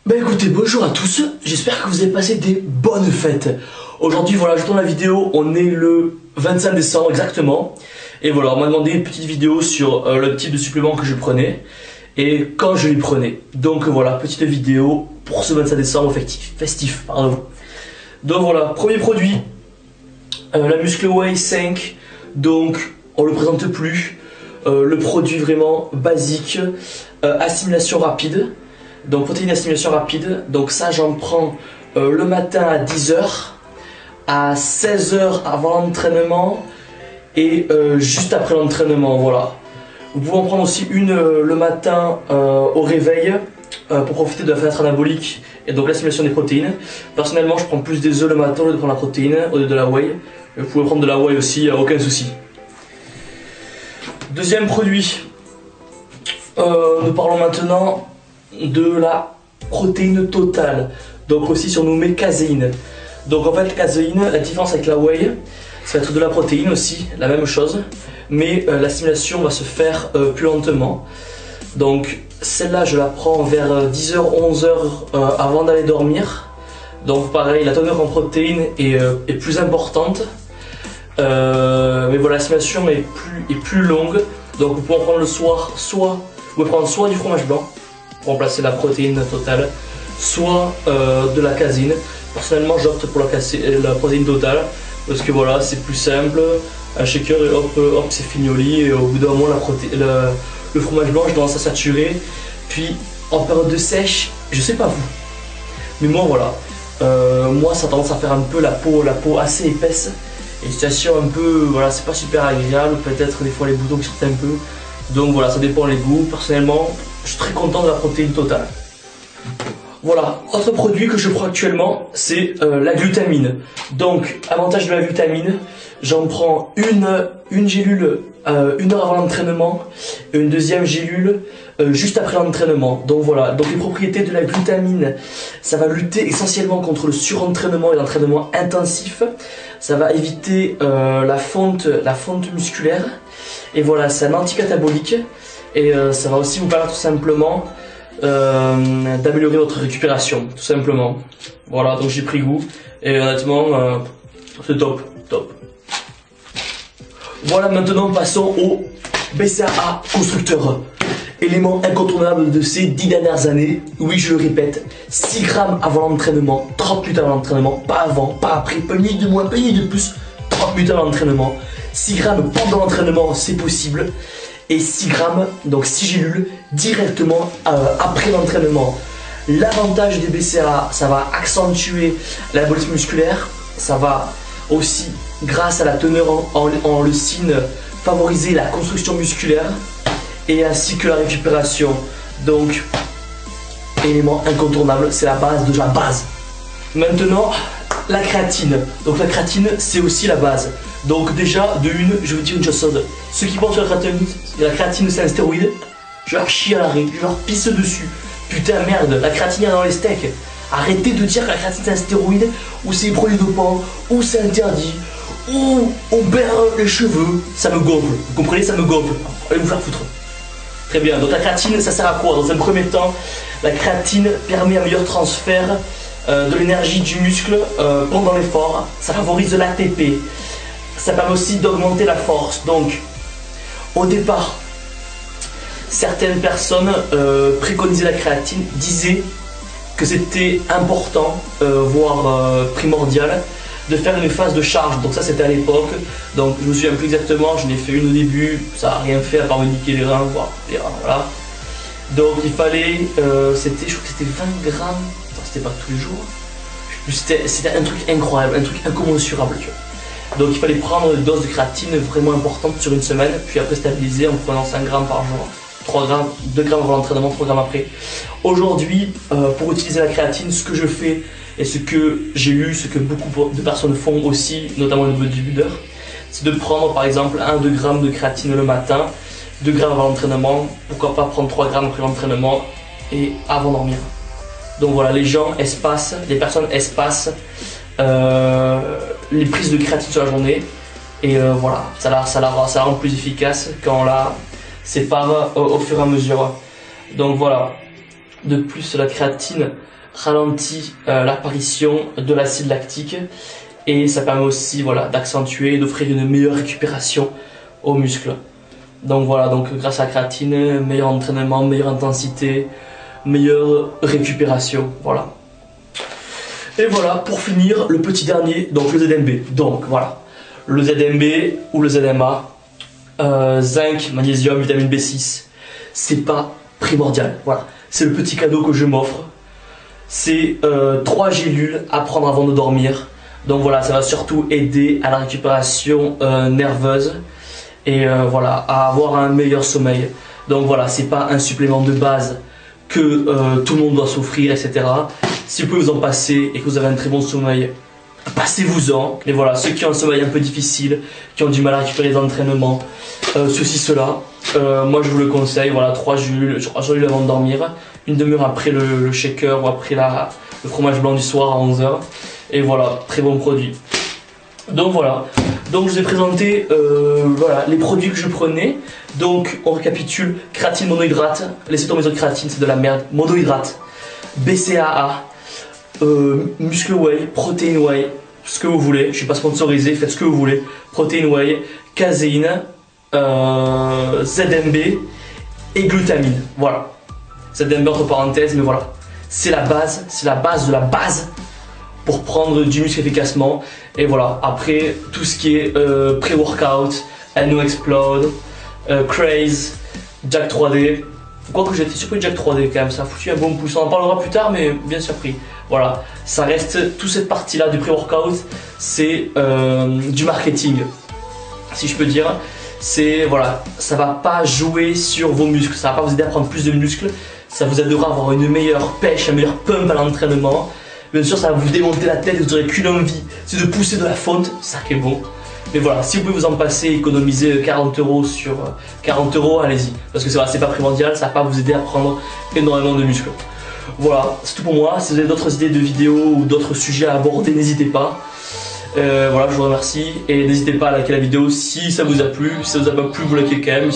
Bah écoutez, bonjour à tous, j'espère que vous avez passé des bonnes fêtes. Aujourd'hui, voilà, je tourne la vidéo, on est le 25 décembre exactement. Et voilà, on m'a demandé une petite vidéo sur le type de supplément que je prenais et quand je les prenais. Donc voilà, petite vidéo pour ce 25 décembre festif, pardon. Donc voilà, premier produit, la Muscle Way 5, donc on le présente plus. Le produit vraiment basique, assimilation rapide. Donc protéines d'assimilation rapide, donc ça j'en prends le matin à 10 h, à 16 h avant l'entraînement et juste après l'entraînement, voilà. Vous pouvez en prendre aussi une le matin au réveil pour profiter de la fenêtre anabolique et donc l'assimilation des protéines. Personnellement je prends plus des œufs le matin au lieu de prendre la protéine, au lieu de la whey. Vous pouvez prendre de la whey aussi, aucun souci. Deuxième produit, nous parlons maintenant de la protéine totale, donc aussi surnommée caséine. Donc en fait la caséine, la différence avec la whey, ça va être de la protéine aussi, la même chose, mais l'assimilation va se faire plus lentement. Donc celle-là je la prends vers 10 h 11 h avant d'aller dormir. Donc pareil, la teneur en protéines est plus importante, mais voilà, l'assimilation est plus longue. Donc vous pouvez en prendre le soir, soit vous pouvez prendre soit du fromage blanc pour remplacer la protéine totale, soit de la caséine. Personnellement j'opte pour la protéine totale parce que voilà, c'est plus simple, un shaker et hop c'est fini au lit, et au bout d'un moment le fromage blanc je tendance à saturer, puis en période de sèche, je sais pas vous, mais moi voilà, moi ça a tendance à faire un peu la peau assez épaisse, et situation un peu, voilà, c'est pas super agréable, peut-être des fois les boutons qui sortent un peu, donc voilà, ça dépend les goûts. Personnellement je suis très content de la protéine totale. Voilà, autre produit que je prends actuellement, c'est la glutamine. Donc, avantage de la glutamine, j'en prends une gélule 1 heure avant l'entraînement et une deuxième gélule juste après l'entraînement. Donc voilà, donc les propriétés de la glutamine, ça va lutter essentiellement contre le surentraînement et l'entraînement intensif. Ça va éviter la fonte musculaire. Et voilà, c'est un anticatabolique. Et ça va aussi vous permettre tout simplement d'améliorer votre récupération, tout simplement. Voilà, donc j'ai pris goût et honnêtement c'est top. Voilà, maintenant passons au BCAA constructeur, élément incontournable de ces 10 dernières années. Oui, je le répète, 6 grammes avant l'entraînement, 30 minutes avant l'entraînement, pas avant, pas après, pas une minute de moins, pas une minute de plus, 30 minutes avant l'entraînement. 6 grammes pendant l'entraînement, c'est possible. Et 6 grammes, donc 6 gélules, directement après l'entraînement. L'avantage des BCAA, ça va accentuer l'anabolisme musculaire, ça va aussi, grâce à la teneur en leucine, favoriser la construction musculaire et ainsi que la récupération. Donc, élément incontournable, c'est la base de la base. Maintenant, la créatine. Donc la créatine, c'est aussi la base. Donc déjà, de une, je vais vous dire une chose. Ceux qui pensent que la créatine c'est un stéroïde, je leur chie à l'arrêt, je leur pisse dessus. Putain merde, la créatine est dans les steaks. Arrêtez de dire que la créatine c'est un stéroïde, ou c'est un produit dopant, ou c'est interdit, ou on perd les cheveux. Ça me gonfle, vous comprenez, ça me gonfle. Allez vous faire foutre. Très bien, donc la créatine, ça sert à quoi? Dans un premier temps, la créatine permet un meilleur transfert de l'énergie du muscle pendant l'effort. Ça favorise l'ATP. Ça permet aussi d'augmenter la force. Donc, au départ, certaines personnes préconisaient la créatine, disaient que c'était important, voire primordial, de faire une phase de charge. Donc ça, c'était à l'époque. Donc, je me souviens plus exactement. Je n'ai fait une au début. Ça n'a rien fait à part me niquer les reins, voire les reins, voilà. Donc, il fallait, je crois que c'était 20 grammes. C'était pas tous les jours. C'était un truc incroyable, un truc incommensurable, tu vois. Donc il fallait prendre une dose de créatine vraiment importante sur une semaine, puis après stabiliser en prenant 5 grammes par jour, 3 grammes, 2 grammes avant l'entraînement, 3 grammes après. Aujourd'hui, pour utiliser la créatine, ce que je fais et ce que j'ai lu, ce que beaucoup de personnes font aussi, notamment les bodybuilders, c'est de prendre par exemple 1-2 grammes de créatine le matin, 2 grammes avant l'entraînement, pourquoi pas prendre 3 grammes après l'entraînement et avant de dormir. Donc voilà, les personnes espacent les prises de créatine sur la journée et voilà, ça la rend plus efficace quand on la sépare au fur et à mesure. Donc voilà, De plus, la créatine ralentit l'apparition de l'acide lactique et ça permet aussi voilà, d'accentuer et d'offrir une meilleure récupération aux muscles. Donc voilà, donc grâce à la créatine, meilleur entraînement, meilleure intensité, meilleure récupération, voilà. Et voilà, pour finir, le petit dernier, donc le ZMB. Donc voilà, le ZMB ou le ZMA, zinc, magnésium, vitamine B6, c'est pas primordial, voilà. C'est le petit cadeau que je m'offre. C'est 3 gélules à prendre avant de dormir. Donc voilà, ça va surtout aider à la récupération nerveuse et voilà, à avoir un meilleur sommeil. Donc voilà, c'est pas un supplément de base que tout le monde doit s'offrir, etc. Si vous pouvez vous en passer et que vous avez un très bon sommeil, passez-vous-en. Et voilà, ceux qui ont un sommeil un peu difficile, qui ont du mal à récupérer les entraînements, ceci, cela, moi je vous le conseille, voilà, 3 gélules avant de dormir, une demi-heure après le shaker ou après le fromage blanc du soir à 11 h. Et voilà, très bon produit. Donc voilà, donc je vous ai présenté voilà, les produits que je prenais. Donc on récapitule: créatine monohydrate, laissez tomber les autres créatine, c'est de la merde. Monohydrate, BCAA, Muscle Whey, Protein Whey, ce que vous voulez, je suis pas sponsorisé, faites ce que vous voulez. Protein Whey, caséine, ZMB et glutamine, voilà. ZMB entre parenthèses, mais voilà, c'est la base de la base pour prendre du muscle efficacement. Et voilà, après tout ce qui est pré-workout, NO Explode, Craze, Jack 3D, quoique j'ai été surpris de Jack 3D quand même, ça a foutu un bon pouce, on en parlera plus tard mais bien surpris. Voilà, ça reste, toute cette partie là du pré-workout, c'est du marketing, si je peux dire. C'est voilà, ça va pas jouer sur vos muscles, ça va pas vous aider à prendre plus de muscles, ça vous aidera à avoir une meilleure pêche, un meilleur pump à l'entraînement. Bien sûr, ça va vous démonter la tête, vous n'aurez qu'une envie, c'est de pousser de la fonte, ça qui est bon. Mais voilà, si vous pouvez vous en passer, économiser 40 € sur 40 €, allez-y. Parce que c'est pas primordial, ça va pas vous aider à prendre énormément de muscles. Voilà, c'est tout pour moi. Si vous avez d'autres idées de vidéos ou d'autres sujets à aborder, n'hésitez pas. Voilà, je vous remercie et n'hésitez pas à liker la vidéo si ça vous a plu. Si ça vous a pas plu, vous likez quand même.